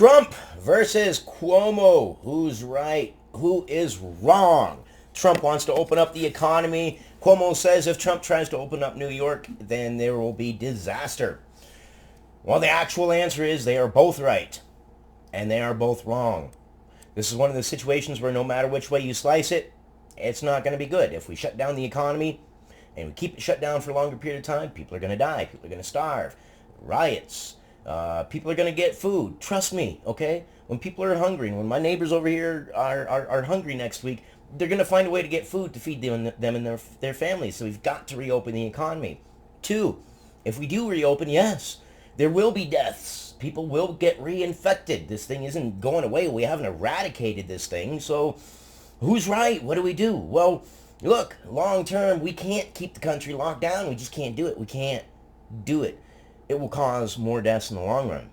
Trump versus Cuomo. Who's right? Who is wrong? Trump wants to open up the economy. Cuomo says if Trump tries to open up New York, then there will be disaster. Well, the actual answer is they are both right, and they are both wrong. This is one of the situations where no matter which way you slice it, it's not going to be good. If we shut down the economy and we keep it shut down for a longer period of time, people are going to die. People are going to starve. Riots. People are going to get food. Trust me, okay? When people are hungry, and when my neighbors over here are hungry next week, they're going to find a way to get food to feed them and their families. So we've got to reopen the economy. Two, if we do reopen, yes, there will be deaths. People will get reinfected. This thing isn't going away. We haven't eradicated this thing. So who's right? What do we do? Well, look, long term, we can't keep the country locked down. We just can't do it. We can't do it. It will cause more deaths in the long run.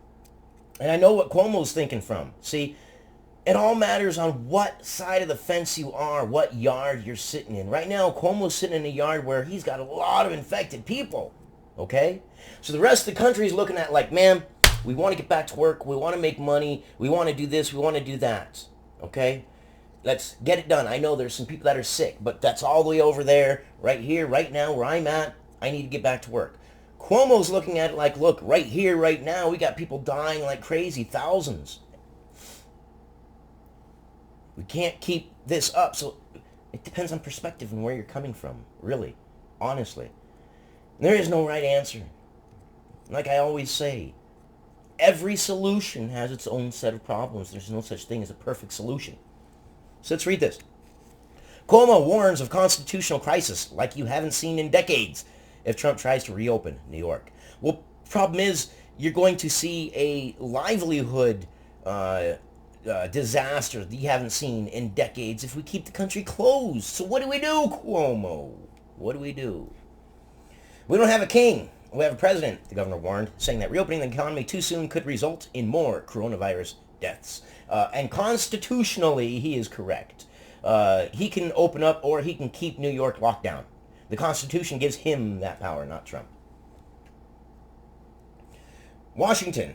And I know what Cuomo's thinking from. See, it all matters on what side of the fence you are, what yard you're sitting in. Right now, Cuomo's sitting in a yard where he's got a lot of infected people. Okay? So the rest of the country is looking at like, man, we want to get back to work. We want to make money. We want to do this. We want to do that. Okay? Let's get it done. I know there's some people that are sick, but that's all the way over there. Right here, right now, where I'm at, I need to get back to work. Cuomo's looking at it like, look, right here, right now, we got people dying like crazy, thousands. We can't keep this up. So it depends on perspective and where you're coming from, really, honestly. There is no right answer. Like I always say, every solution has its own set of problems. There's no such thing as a perfect solution. So let's read this. Cuomo warns of constitutional crisis like you haven't seen in decades if Trump tries to reopen New York. Well, problem is you're going to see a livelihood disaster that you haven't seen in decades if we keep the country closed. So what do we do, Cuomo? What do we do? We don't have a king. We have a president, the governor warned, saying that reopening the economy too soon could result in more coronavirus deaths. And constitutionally, he is correct. He can open up or he can keep New York locked down. The Constitution gives him that power, not Trump. Washington.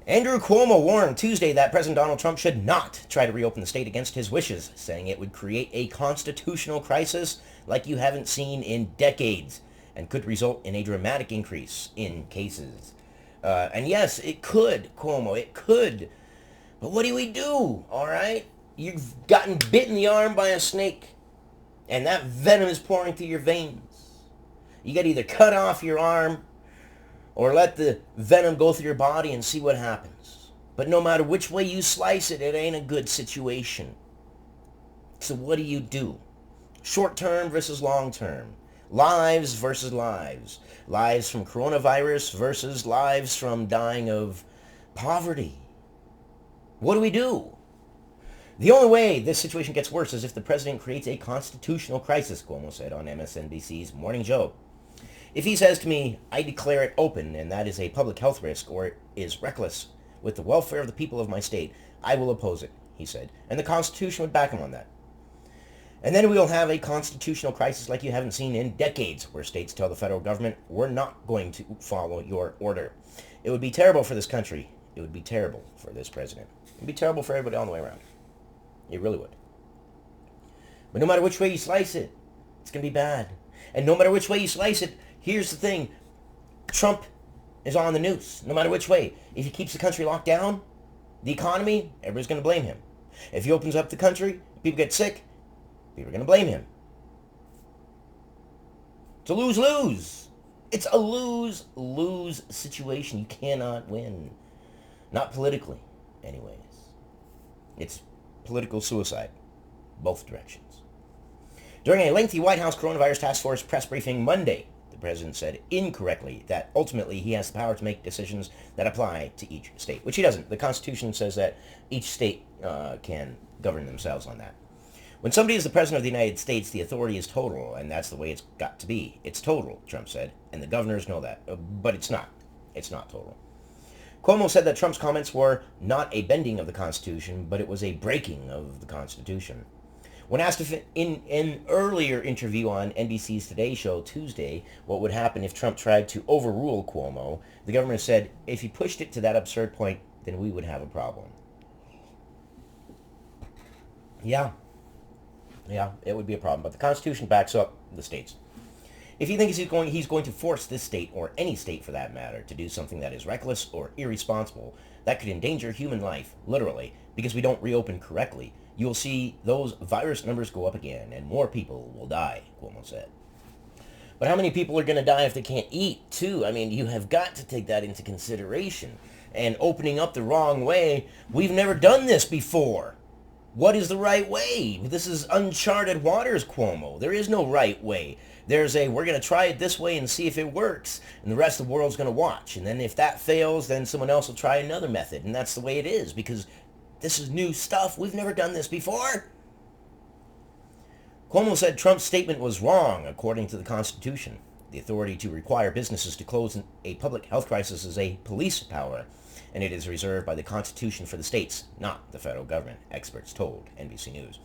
Andrew Cuomo warned Tuesday that President Donald Trump should not try to reopen the state against his wishes, saying it would create a constitutional crisis like you haven't seen in decades and could result in a dramatic increase in cases. And yes, it could, Cuomo, it could. But what do we do, all right? You've gotten bit in the arm by a snake, and that venom is pouring through your veins. You got to either cut off your arm or let the venom go through your body and see what happens. But no matter which way you slice it, it ain't a good situation. So what do you do? Short term versus long term. Lives versus lives. Lives from coronavirus versus lives from dying of poverty. What do we do? The only way this situation gets worse is if the president creates a constitutional crisis, Cuomo said on MSNBC's Morning Joe. If he says to me, I declare it open and that is a public health risk or is reckless with the welfare of the people of my state, I will oppose it, he said. And the Constitution would back him on that. And then we'll have a constitutional crisis like you haven't seen in decades, where states tell the federal government, we're not going to follow your order. It would be terrible for this country. It would be terrible for this president. It would be terrible for everybody all the way around. It really would. But no matter which way you slice it, it's going to be bad. And no matter which way you slice it, here's the thing. Trump is on the news. No matter which way. If he keeps the country locked down, the economy, everybody's going to blame him. If he opens up the country, people get sick, people are going to blame him. It's a lose-lose. It's a lose-lose situation. You cannot win. Not politically, anyways. It's political suicide. Both directions. During a lengthy White House Coronavirus Task Force press briefing Monday, the president said incorrectly that ultimately he has the power to make decisions that apply to each state, which he doesn't. The Constitution says that each state can govern themselves on that. When somebody is the president of the United States, the authority is total, and that's the way it's got to be. It's total, Trump said, and the governors know that, but it's not. It's not total. Cuomo said that Trump's comments were not a bending of the Constitution, but it was a breaking of the Constitution. When asked if in an earlier interview on NBC's Today Show Tuesday what would happen if Trump tried to overrule Cuomo, the governor said if he pushed it to that absurd point, then we would have a problem. Yeah, yeah, it would be a problem. But the Constitution backs up the states. If he thinks he's going to force this state, or any state for that matter, to do something that is reckless or irresponsible, that could endanger human life, literally, because we don't reopen correctly, you will see those virus numbers go up again, and more people will die, Cuomo said. But how many people are going to die if they can't eat, too? I mean, you have got to take that into consideration. And opening up the wrong way, we've never done this before. What is the right way? This is uncharted waters, Cuomo. There is no right way. There's a, we're going to try it this way and see if it works. And the rest of the world's going to watch. And then if that fails, then someone else will try another method. And that's the way it is, because this is new stuff. We've never done this before. Cuomo said Trump's statement was wrong, according to the Constitution. The authority to require businesses to close in a public health crisis is a police power, and it is reserved by the Constitution for the states, not the federal government, experts told NBC News.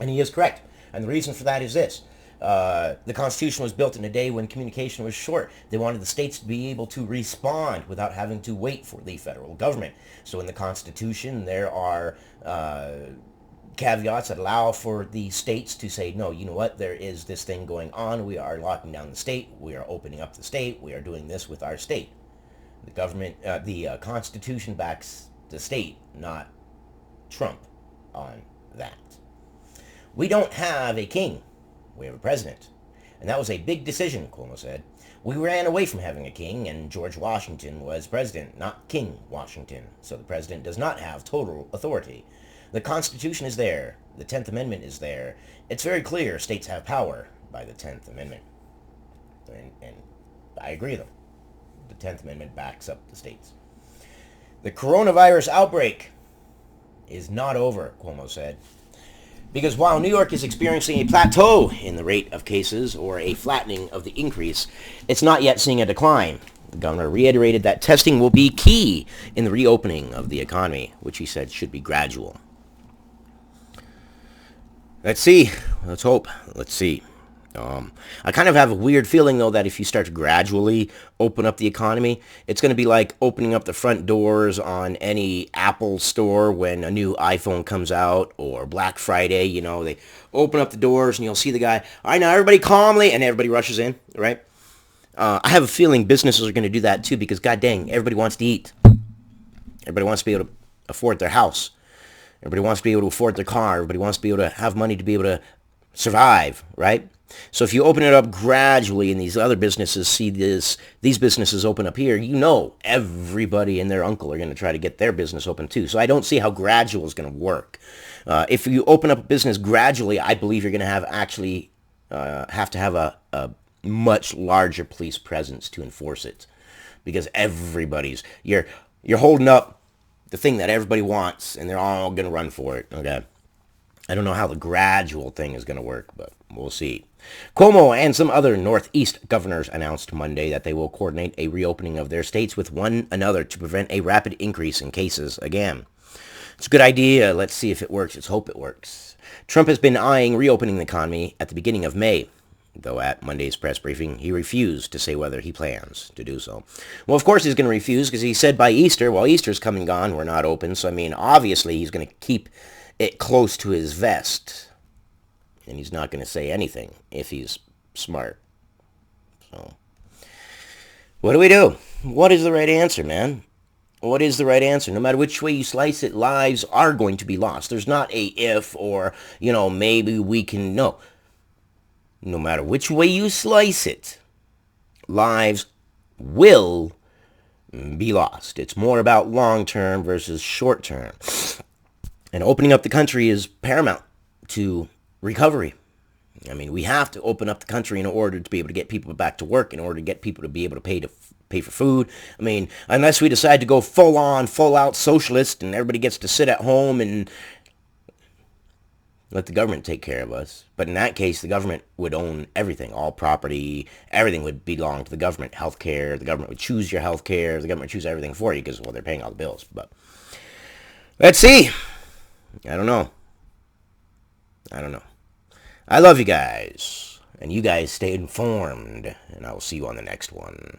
And he is correct. And the reason for that is this. The Constitution was built in a day when communication was short. They wanted the states to be able to respond without having to wait for the federal government. So in the Constitution, there are caveats that allow for the states to say, no, you know what, there is this thing going on. We are locking down the state. We are opening up the state. We are doing this with our state. The government, the Constitution backs the state, not Trump on that. We don't have a king. We have a president. And that was a big decision, Cuomo said. We ran away from having a king, and George Washington was president, not King Washington. So the president does not have total authority. The Constitution is there. The 10th Amendment is there. It's very clear states have power by the 10th Amendment. And I agree with them. The 10th Amendment backs up the states. The coronavirus outbreak is not over, Cuomo said. Because while New York is experiencing a plateau in the rate of cases, or a flattening of the increase, it's not yet seeing a decline. The governor reiterated that testing will be key in the reopening of the economy, which he said should be gradual. Let's see. Let's hope. Let's see. I kind of have a weird feeling, though, that if you start to gradually open up the economy, it's going to be like opening up the front doors on any Apple store when a new iPhone comes out, or Black Friday. You know, they open up the doors and you'll see the guy, all right, now everybody calmly, and everybody rushes in, right? I have a feeling businesses are going to do that, too, because, god dang, everybody wants to eat. Everybody wants to be able to afford their house. Everybody wants to be able to afford their car. Everybody wants to be able to have money to be able to survive, right? So if you open it up gradually and these other businesses see these businesses open up here, you know everybody and their uncle are going to try to get their business open too. So I don't see how gradual is going to work. If you open up a business gradually, I believe you're going to have to have a much larger police presence to enforce it, because you're holding up the thing that everybody wants, and they're all going to run for it. Okay. I don't know how the gradual thing is going to work, but we'll see. Cuomo and some other Northeast governors announced Monday that they will coordinate a reopening of their states with one another to prevent a rapid increase in cases again. It's a good idea. Let's see if it works. Let's hope it works. Trump has been eyeing reopening the economy at the beginning of May, though at Monday's press briefing, he refused to say whether he plans to do so. Well, of course he's going to refuse, because he said by Easter, well, Easter's come and gone, we're not open. So, I mean, obviously he's going to keep it close to his vest, and he's not going to say anything if he's smart. So, what do we do? What is the right answer, man? What is the right answer? No matter which way you slice it, lives are going to be lost. There's not a if or, maybe we can, no. No matter which way you slice it, lives will be lost. It's more about long-term versus short-term. And opening up the country is paramount to recovery. I mean, we have to open up the country in order to be able to get people back to work, in order to get people to be able to pay for food. I mean, unless we decide to go full-out socialist and everybody gets to sit at home and let the government take care of us. But in that case, the government would own everything, all property, everything would belong to the government. Healthcare, the government would choose your healthcare, the government would choose everything for you because, well, they're paying all the bills. But let's see. I don't know. I love you guys, and you guys stay informed, and I will see you on the next one.